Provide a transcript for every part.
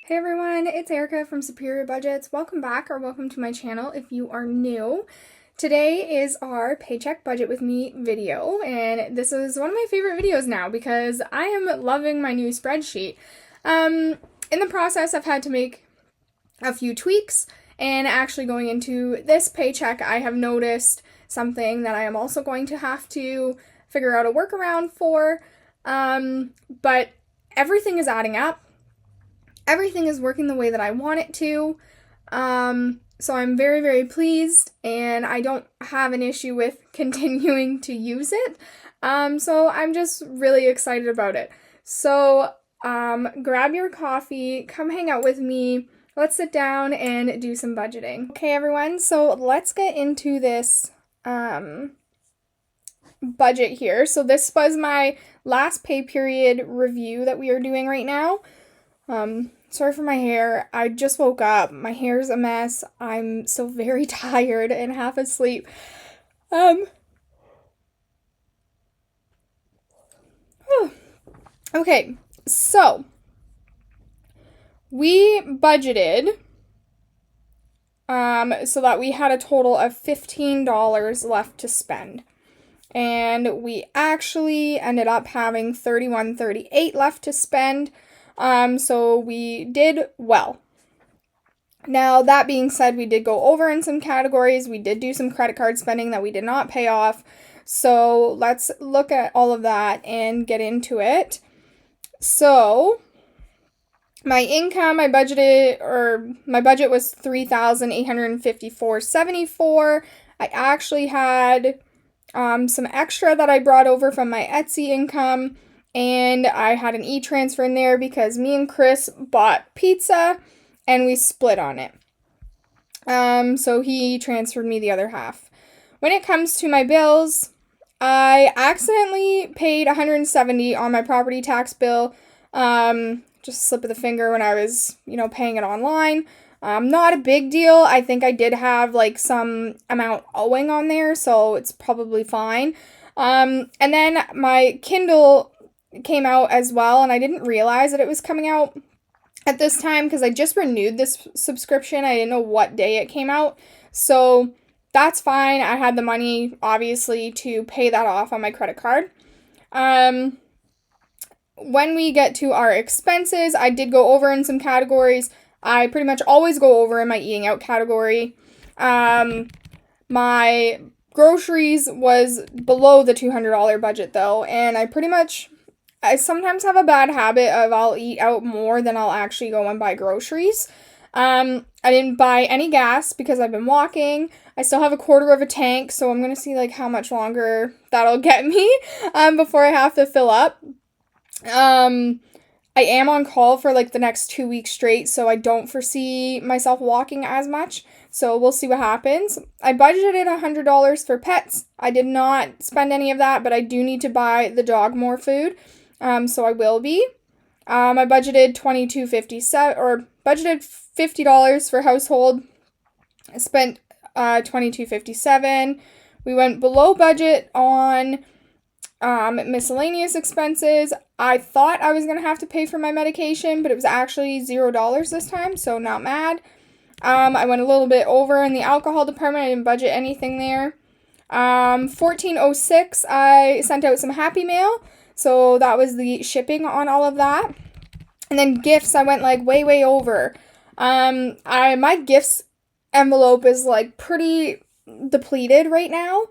Hey everyone, it's Erica from Superior Budgets. Welcome back or welcome to my channel if you are new. Today is our Paycheck Budget with Me video, and this is one of my favorite videos now because I am loving my new spreadsheet. In the process, I've had to make a few tweaks, and actually going into this paycheck, I have noticed something that I am also going to have to figure out a workaround for, but everything is adding up. Everything is working the way that I want it to. So I'm very, very pleased, and I don't have an issue with continuing to use it. So I'm just really excited about it. So grab your coffee, come hang out with me. Let's sit down and do some budgeting. Okay, everyone, so let's get into this budget here. So this was my last pay period review that we are doing right now. Sorry for my hair. I just woke up. My hair's a mess. I'm still very tired and half asleep. Okay, so we budgeted so that we had a total of $15 left to spend. And we actually ended up having $31.38 left to spend. So we did well. Now, that being said, we did go over in some categories. We did do some credit card spending that we did not pay off. So let's look at all of that and get into it. So my income, my budget was $3,854.74. I actually had some extra that I brought over from my Etsy income. And I had an e-transfer in there because me and Chris bought pizza and we split on it. So he transferred me the other half. When it comes to my bills, I accidentally paid $170 on my property tax bill. Just a slip of the finger when I was, paying it online. Not a big deal. I think I did have some amount owing on there, so it's probably fine. And then my Kindle came out as well, and I didn't realize that it was coming out at this time because I just renewed this subscription. I didn't know what day it came out, so that's fine. I had the money, obviously, to pay that off on my credit card. When we get to our expenses, I did go over in some categories. I pretty much always go over in my eating out category. My groceries was below the $200 budget, though, and I sometimes have a bad habit of I'll eat out more than I'll actually go and buy groceries. I didn't buy any gas because I've been walking. I still have a quarter of a tank, so I'm going to see how much longer that'll get me before I have to fill up. I am on call for the next 2 weeks straight, so I don't foresee myself walking as much. So we'll see what happens. I budgeted $100 for pets. I did not spend any of that, but I do need to buy the dog more food. So I will be. I budgeted budgeted $50 for household. I spent $22.57. We went below budget on miscellaneous expenses. I thought I was going to have to pay for my medication, but it was actually $0 this time, so not mad. I went a little bit over in the alcohol department. I didn't budget anything there. $14.06, I sent out some Happy Mail, so that was the shipping on all of that. And then gifts, I went way over. My gifts envelope is pretty depleted right now.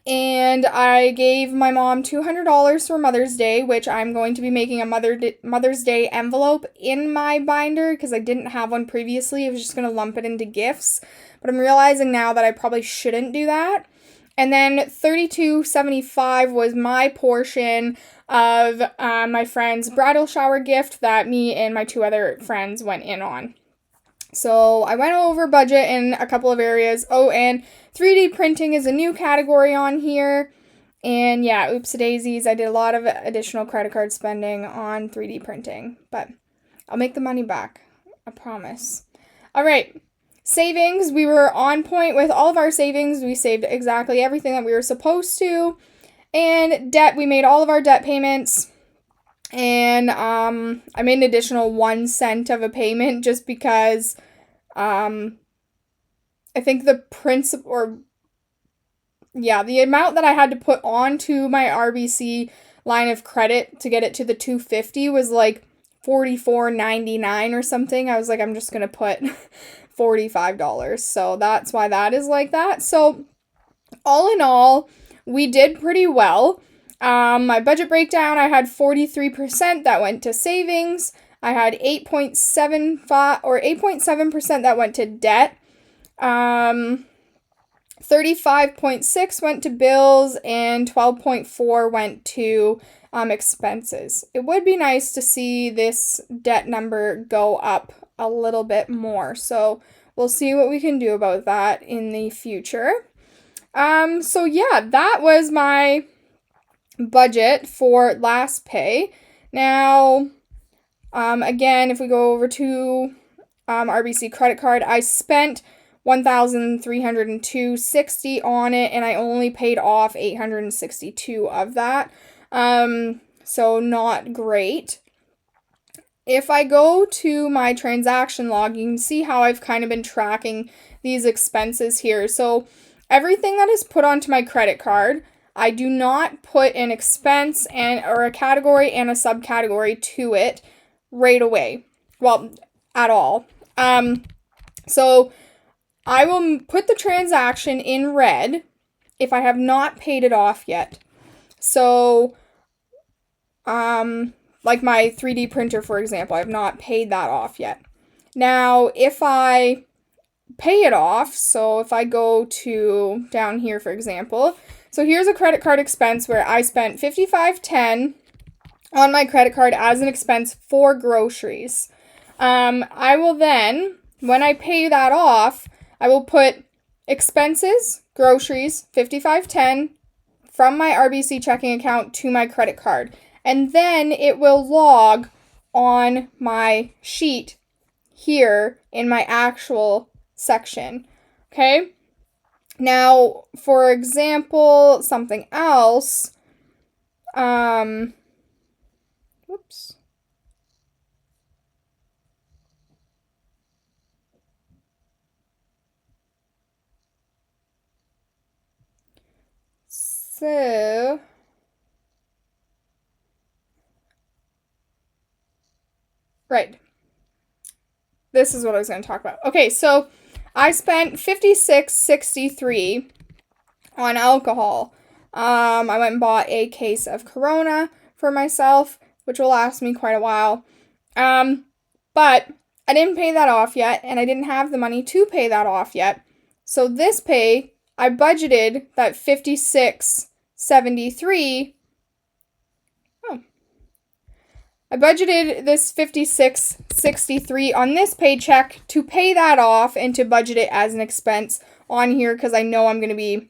And I gave my mom $200 for Mother's Day, which I'm going to be making a Mother's Day envelope in my binder because I didn't have one previously. I was just going to lump it into gifts. But I'm realizing now that I probably shouldn't do that. And then $32.75 was my portion of my friend's bridal shower gift that me and my two other friends went in on. So I went over budget in a couple of areas. Oh, and 3D printing is a new category on here. And yeah, oopsie-daisies, I did a lot of additional credit card spending on 3D printing. But I'll make the money back. I promise. All right. Savings, we were on point with all of our savings. We saved exactly everything that we were supposed to. And debt, we made all of our debt payments. and I made an additional 1 cent of a payment just because I think the the amount that I had to put onto my RBC line of credit to get it to the 250 was like $44.99 or something. I was like, I'm just gonna put $45. So that's why that is like that. So all in all, we did pretty well. My budget breakdown, I had 43% that went to savings. I had 8.7% that went to debt. 35.6 went to bills, and 12.4 went to expenses. It would be nice to see this debt number go up a little bit more. So we'll see what we can do about that in the future. So yeah, that was my budget for last pay. Now, again, if we go over to RBC credit card, I spent $1,302.60 on it, and I only paid off $862 of that. So not great. If I go to my transaction log, you can see how I've kind of been tracking these expenses here. So everything that is put onto my credit card, I do not put an expense or a category and a subcategory to it right away. Well, at all. So I will put the transaction in red if I have not paid it off yet. So, like my 3D printer, for example, I have not paid that off yet. Now, if I pay it off, so if I go to down here, for example, so here's a credit card expense where I spent $55.10 on my credit card as an expense for groceries. I will then, when I pay that off, I will put expenses, groceries, $55.10 from my RBC checking account to my credit card. And then it will log on my sheet here in my actual section. Okay? Now, for example, something else. Whoops. So, right. This is what I was going to talk about. Okay, so I spent $56.63 on alcohol. I went and bought a case of Corona for myself, which will last me quite a while. But I didn't pay that off yet, and I didn't have the money to pay that off yet. So this pay, I budgeted that $56.73. I budgeted this $56.63 on this paycheck to pay that off and to budget it as an expense on here because I know I'm going to be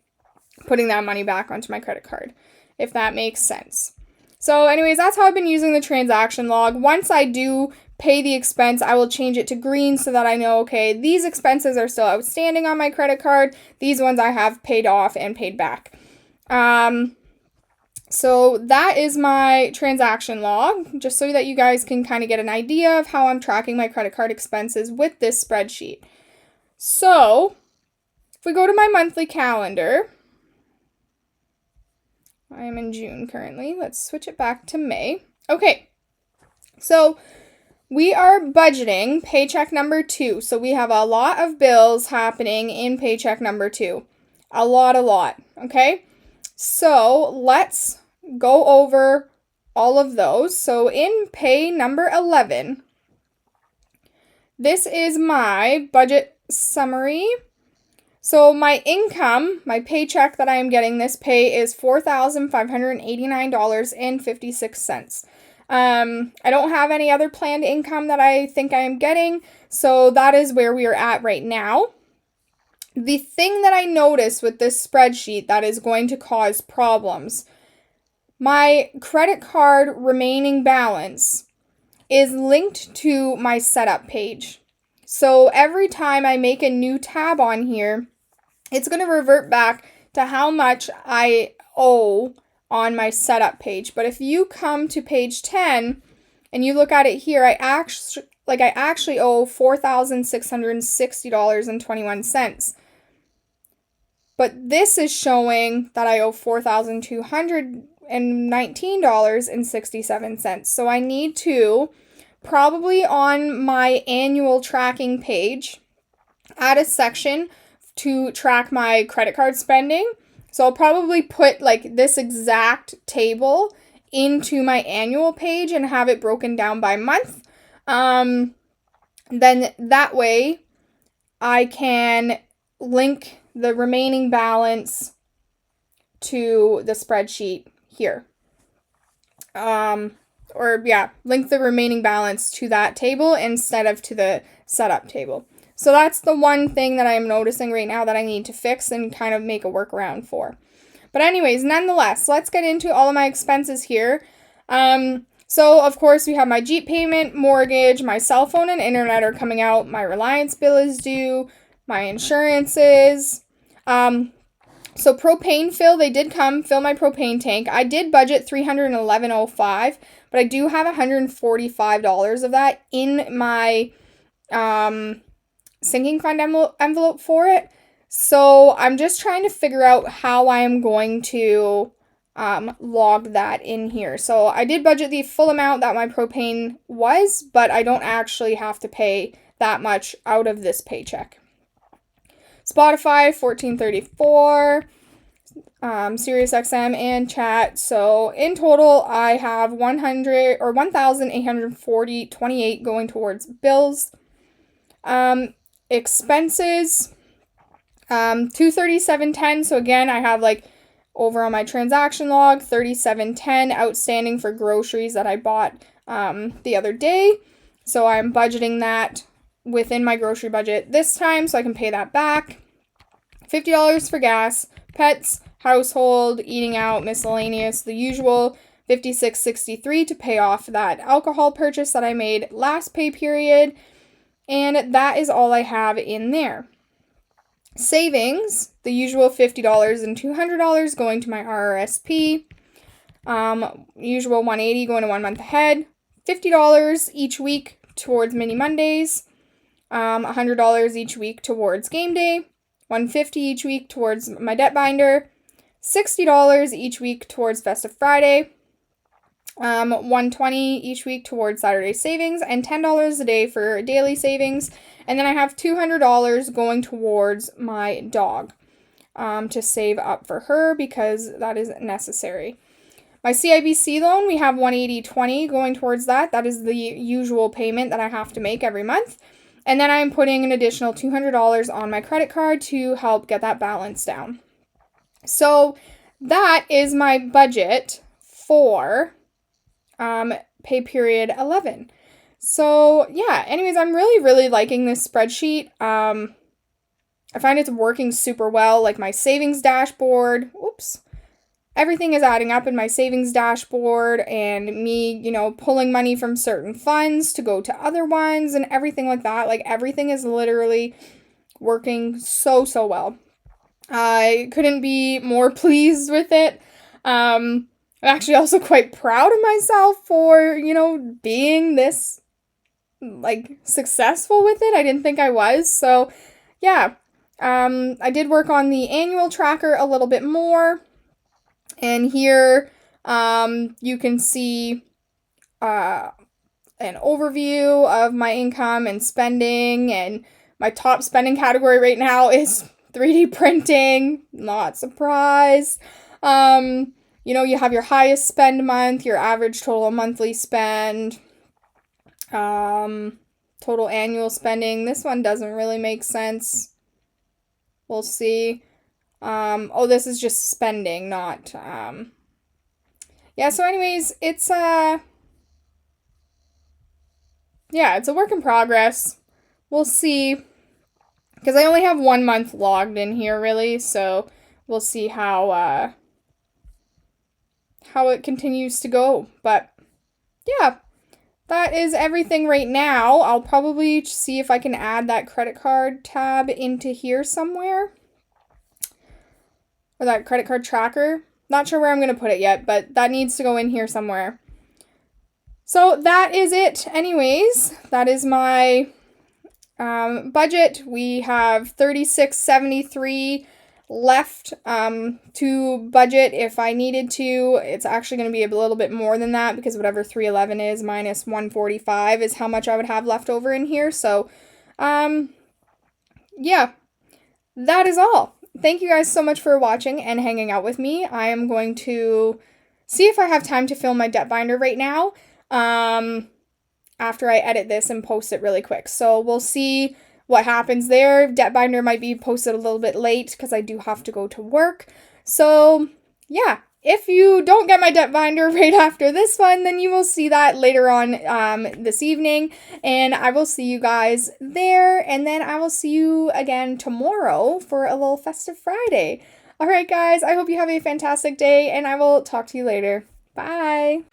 putting that money back onto my credit card, if that makes sense. So anyways, that's how I've been using the transaction log. Once I do pay the expense, I will change it to green so that I know, okay, these expenses are still outstanding on my credit card. These ones I have paid off and paid back. So that is my transaction log, just so that you guys can kind of get an idea of how I'm tracking my credit card expenses with this spreadsheet. So if we go to my monthly calendar, I am in June currently. Let's switch it back to May. Okay, so we are budgeting paycheck number 2. So we have a lot of bills happening in paycheck number 2. A lot, okay? So let's go over all of those. So in pay number 11, this is my budget summary. So my income, my paycheck that I am getting this pay is $4,589.56. I don't have any other planned income that I think I am getting, so that is where we are at right now. The thing that I noticed with this spreadsheet that is going to cause problems, my credit card remaining balance is linked to my setup page. So every time I make a new tab on here, it's going to revert back to how much I owe on my setup page. But if you come to page 10 and you look at it here, I actually owe $4,660.21. But this is showing that I owe $4,219.67. So I need to probably on my annual tracking page add a section to track my credit card spending. So I'll probably put like this exact table into my annual page and have it broken down by month. Then that way I can link the remaining balance to the spreadsheet here. Link the remaining balance to that table instead of to the setup table. So that's the one thing that I'm noticing right now that I need to fix and kind of make a workaround for. But anyways, nonetheless, let's get into all of my expenses here. So of course we have my Jeep payment, mortgage, my cell phone and internet are coming out, my Reliance bill is due, my insurances. So propane fill, they did come fill my propane tank. I did budget $311.05, but I do have $145 of that in my sinking fund envelope for it. So I'm just trying to figure out how I am going to log that in here. So I did budget the full amount that my propane was, but I don't actually have to pay that much out of this paycheck. Spotify, $14.34, Sirius XM and chat. So in total, I have $1,840.28 going towards bills. Expenses, $237.10. So again, I have like over on my transaction log, $37.10 outstanding for groceries that I bought the other day. So I'm budgeting that within my grocery budget this time so I can pay that back. $50 for gas, pets, household, eating out, miscellaneous, the usual. $56.63 to pay off that alcohol purchase that I made last pay period. And that is all I have in there. Savings, the usual $50 and $200 going to my RRSP. Usual $180 going to 1 month ahead. $50 each week towards Mini Mondays. $100 each week towards game day. $150 each week towards my debt binder. $60 each week towards Festive Friday. $120 each week towards Saturday savings, and $10 a day for daily savings. And then I have $200 going towards my dog to save up for her because that is necessary. My CIBC loan, we have $180.20 going towards that. That is the usual payment that I have to make every month. And then I'm putting an additional $200 on my credit card to help get that balance down. So that is my budget for pay period 11. So yeah, anyways, I'm really liking this spreadsheet. I find it's working super well. Like my savings dashboard, everything is adding up in my savings dashboard, and me, pulling money from certain funds to go to other ones and everything like that. Like everything is literally working so well. I couldn't be more pleased with it. I'm actually also quite proud of myself for, being this successful with it. I didn't think I was. So yeah, I did work on the annual tracker a little bit more. And here, you can see an overview of my income and spending, and my top spending category right now is 3D printing. Not surprised. You have your highest spend month, your average total monthly spend, total annual spending. This one doesn't really make sense. We'll see. This is just spending, not, so anyways, it's a work in progress. We'll see, because I only have 1 month logged in here, really, so we'll see how it continues to go, but, yeah, that is everything right now. I'll probably see if I can add that credit card tab into here somewhere. Or that credit card tracker. Not sure where I'm going to put it yet, but that needs to go in here somewhere. So that is it. Anyways, that is my budget. We have $36.73 left to budget if I needed to. It's actually going to be a little bit more than that because whatever 311 is minus 145 is how much I would have left over in here. So, yeah, that is all. Thank you guys so much for watching and hanging out with me. I am going to see if I have time to film my debt binder right now after I edit this and post it really quick. So we'll see what happens there. Debt binder might be posted a little bit late because I do have to go to work. So yeah, if you don't get my debt binder right after this one, then you will see that later on this evening. And I will see you guys there. And then I will see you again tomorrow for a little festive Friday. All right, guys, I hope you have a fantastic day and I will talk to you later. Bye.